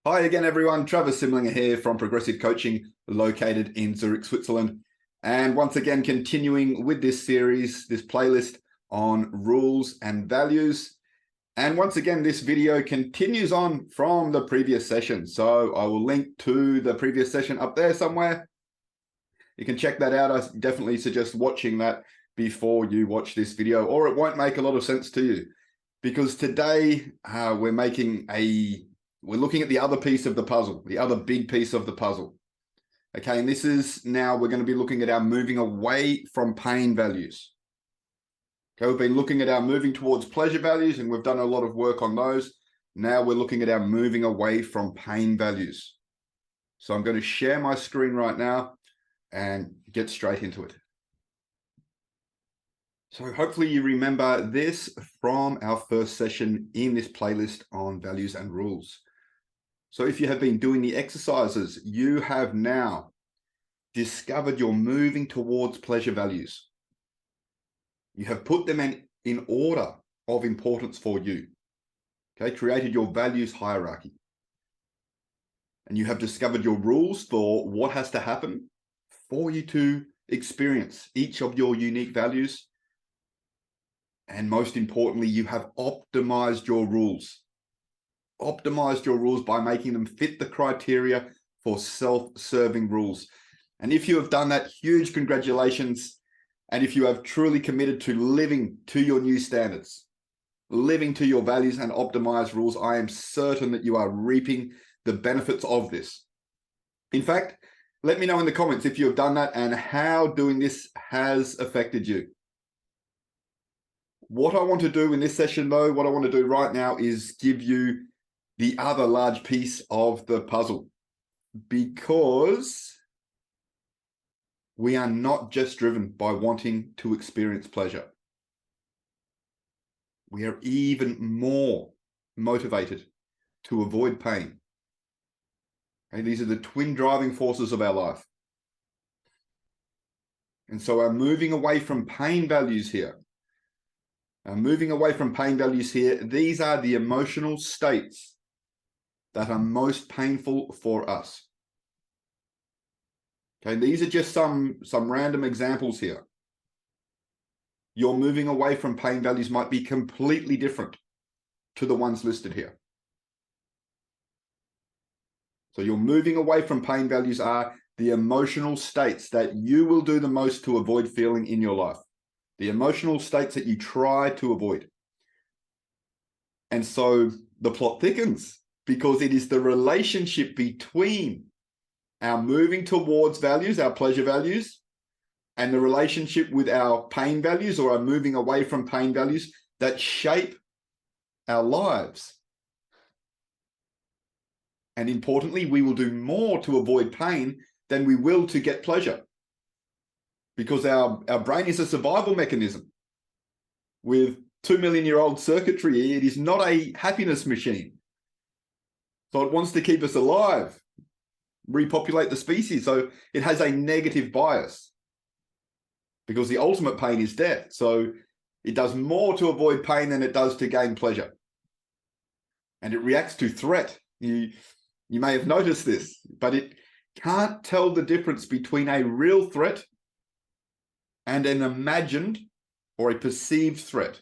Hi again, everyone. Travis Simlinger here from Progressive Coaching, located in Zurich, Switzerland. And once again, continuing with this series, this playlist on rules and values. And once again, this video continues on from the previous session. So I will link to the previous session up there somewhere. You can check that out. I definitely suggest watching that before you watch this video, or it won't make a lot of sense to you. Because today we're looking at the other piece of the puzzle, the other big piece of the puzzle. Okay, and this is now we're going to be looking at our moving away from pain values. Okay, we've been looking at our moving towards pleasure values, and we've done a lot of work on those. Now we're looking at our moving away from pain values. So I'm going to share my screen right now and get straight into it. So hopefully you remember this from our first session in this playlist on values and rules. So if you have been doing the exercises, you have now discovered you're moving towards pleasure values. You have put them in order of importance for you. Okay, created your values hierarchy. And you have discovered your rules for what has to happen for you to experience each of your unique values. And most importantly, you have optimized your rules. Optimized your rules by making them fit the criteria for self-serving rules. And if you have done that, huge congratulations. And if you have truly committed to living to your new standards, living to your values and optimized rules, I am certain that you are reaping the benefits of this. In fact, let me know in the comments if you have done that and how doing this has affected you. What I want to do in this session, though, what I want to do right now is give you the other large piece of the puzzle, because we are not just driven by wanting to experience pleasure. We are even more motivated to avoid pain. Okay, these are the twin driving forces of our life. And so our moving away from pain values here, these are the emotional states that are most painful for us. Okay, these are just some random examples here. Your moving away from pain values might be completely different to the ones listed here. So your moving away from pain values are the emotional states that you will do the most to avoid feeling in your life. The emotional states that you try to avoid. And so the plot thickens, because it is the relationship between our moving towards values, our pleasure values, and the relationship with our pain values, or our moving away from pain values, that shape our lives. And importantly, we will do more to avoid pain than we will to get pleasure, because our brain is a survival mechanism with 2 million-year-old circuitry. It is not a happiness machine. So it wants to keep us alive, repopulate the species. So it has a negative bias, because the ultimate pain is death. So it does more to avoid pain than it does to gain pleasure. And it reacts to threat. You may have noticed this, but it can't tell the difference between a real threat and an imagined or a perceived threat.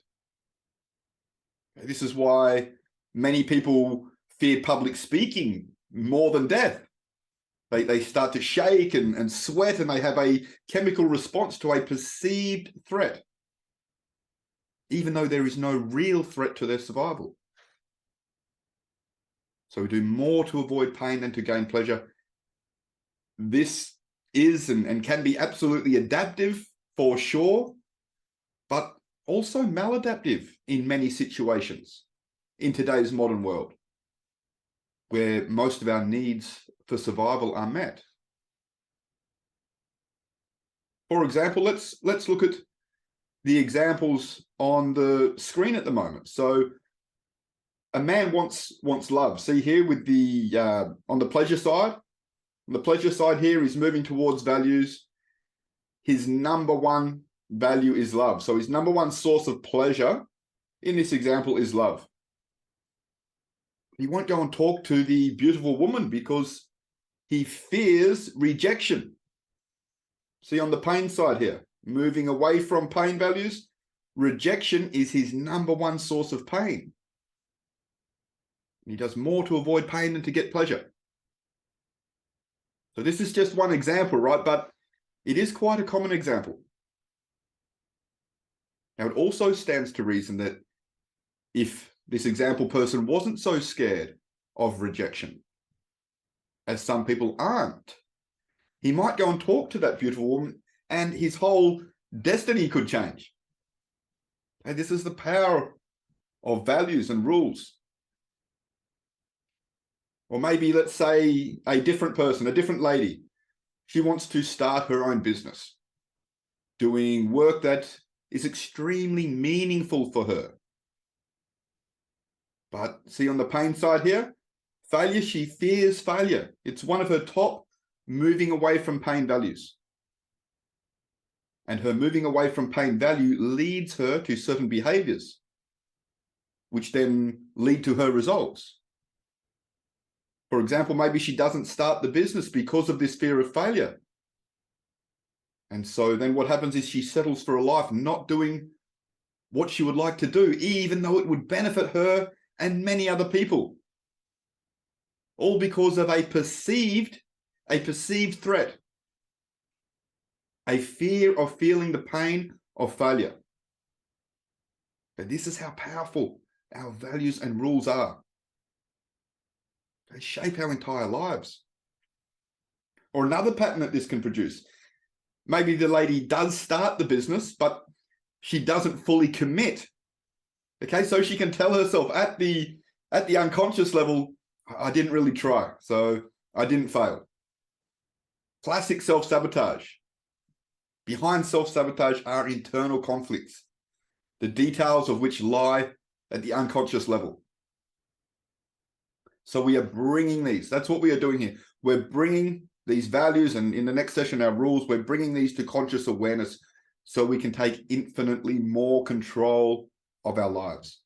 This is why many people fear public speaking more than death. They start to shake and sweat, and they have a chemical response to a perceived threat, even though there is no real threat to their survival. So we do more to avoid pain than to gain pleasure. This is and can be absolutely adaptive for sure, but also maladaptive in many situations in today's modern world, where most of our needs for survival are met. For example, let's look at the examples on the screen at the moment. So a man wants love. See here with the on the pleasure side. On the pleasure side here, he's moving towards values. His number one value is love. So his number one source of pleasure in this example is love. He won't go and talk to the beautiful woman because he fears rejection. See, on the pain side here, moving away from pain values, rejection is his number one source of pain. He does more to avoid pain than to get pleasure. So this is just one example, right? But it is quite a common example. Now, it also stands to reason that if this example person wasn't so scared of rejection, as some people aren't, he might go and talk to that beautiful woman and his whole destiny could change. And this is the power of values and rules. Or maybe, let's say, a different person, a different lady, she wants to start her own business, doing work that is extremely meaningful for her. But see, on the pain side here, failure, she fears failure. It's one of her top moving away from pain values. And her moving away from pain value leads her to certain behaviors, which then lead to her results. For example, maybe she doesn't start the business because of this fear of failure. And so then what happens is she settles for a life not doing what she would like to do, even though it would benefit her and many other people. All because of a perceived threat, a fear of feeling the pain of failure. But this is how powerful our values and rules are. They shape our entire lives. Or another pattern that this can produce. Maybe the lady does start the business, but she doesn't fully commit. Okay, so she can tell herself at the unconscious level, I didn't really try, so I didn't fail. Classic self-sabotage. Behind self-sabotage are internal conflicts, the details of which lie at the unconscious level. So we are bringing these. That's what we are doing here. We're bringing these values, and in the next session, our rules, we're bringing these to conscious awareness so we can take infinitely more control of our lives.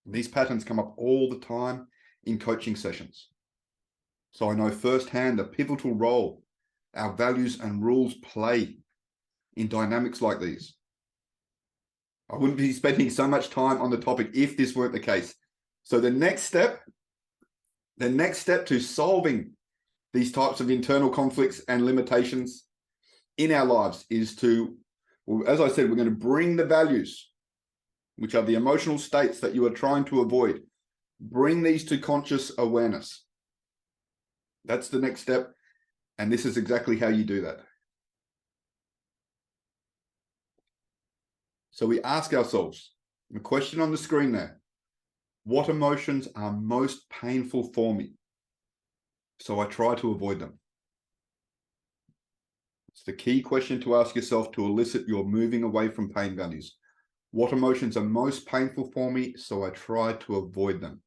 These patterns come up all the time in coaching sessions. So I know firsthand the pivotal role our values and rules play in dynamics like these. I wouldn't be spending so much time on the topic if this weren't the case. So the next step to solving these types of internal conflicts and limitations in our lives is to, well, as I said, we're going to bring the values, which are the emotional states that you are trying to avoid, bring these to conscious awareness. That's the next step. And this is exactly how you do that. So we ask ourselves, the question on the screen there, what emotions are most painful for me? So I try to avoid them. It's the key question to ask yourself to elicit your moving away from pain values. What emotions are most painful for me? So I try to avoid them.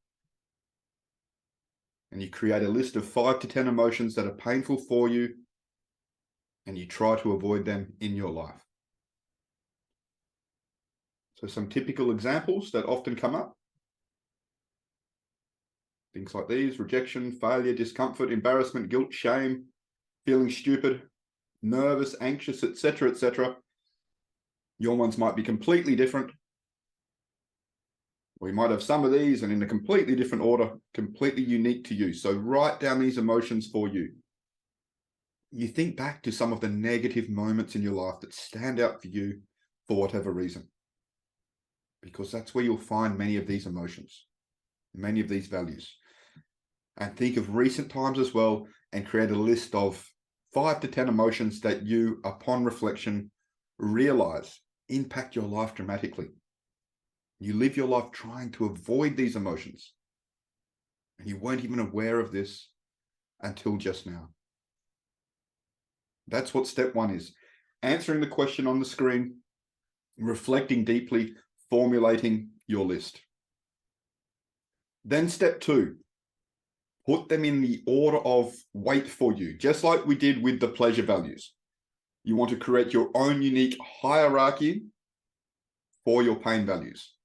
And you create a list of 5 to 10 emotions that are painful for you, and you try to avoid them in your life. So some typical examples that often come up. Things like these: rejection, failure, discomfort, embarrassment, guilt, shame, feeling stupid, nervous, anxious, etc., etc. Your ones might be completely different. We might have some of these and in a completely different order, completely unique to you. So write down these emotions for you. You think back to some of the negative moments in your life that stand out for you for whatever reason, because that's where you'll find many of these emotions, many of these values. And think of recent times as well and create a list of 5 to 10 emotions that you, upon reflection, realize impact your life dramatically. You live your life trying to avoid these emotions, and you weren't even aware of this until just now. That's what step 1 is. Answering the question on the screen, reflecting deeply, formulating your list. Then step 2, put them in the order of weight for you, just like we did with the pleasure values. You want to create your own unique hierarchy for your pain values.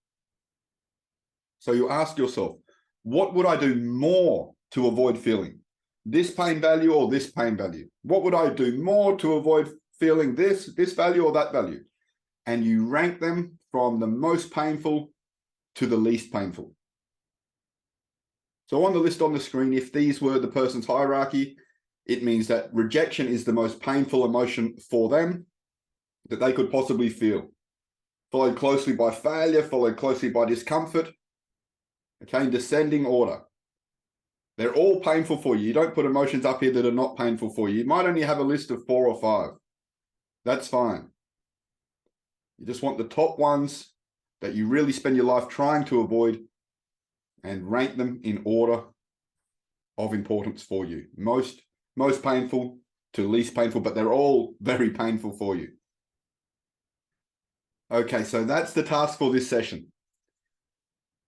So you ask yourself, What would I do more to avoid feeling? This pain value or this pain value? What would I do more to avoid feeling this value or that value? And you rank them from the most painful to the least painful. So on the list on the screen, if these were the person's hierarchy, it means that rejection is the most painful emotion for them that they could possibly feel. Followed closely by failure, followed closely by discomfort. Okay, in descending order. They're all painful for you. You don't put emotions up here that are not painful for you. You might only have a list of 4 or 5. That's fine. You just want the top ones that you really spend your life trying to avoid and rank them in order of importance for you. Most painful to least painful, but they're all very painful for you. Okay, so that's the task for this session.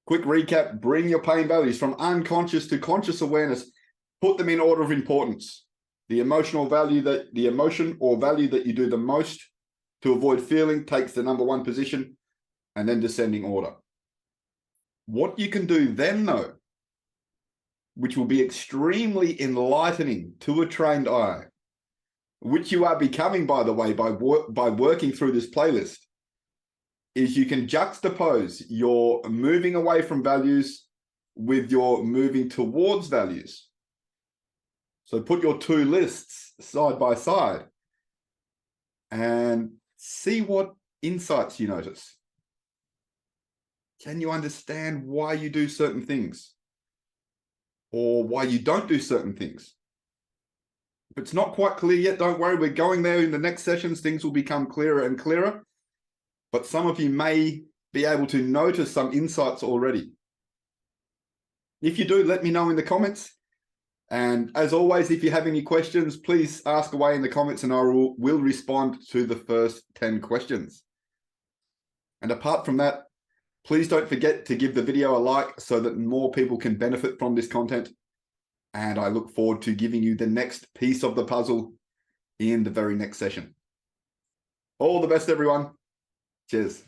Quick recap, bring your pain values from unconscious to conscious awareness. Put them in order of importance. The emotion or value that you do the most to avoid feeling takes the number 1 position, and then descending order. What you can do then, though, which will be extremely enlightening to a trained eye, which you are becoming, by the way, by working through this playlist, is you can juxtapose your moving away from values with your moving towards values. So put your 2 lists side by side and see what insights you notice. Can you understand why you do certain things or why you don't do certain things? If it's not quite clear yet, don't worry. We're going there in the next sessions. Things will become clearer and clearer. But some of you may be able to notice some insights already. If you do, let me know in the comments. And as always, if you have any questions, please ask away in the comments and I will respond to the first 10 questions. And apart from that, please don't forget to give the video a like so that more people can benefit from this content. And I look forward to giving you the next piece of the puzzle in the very next session. All the best, everyone. Cheers.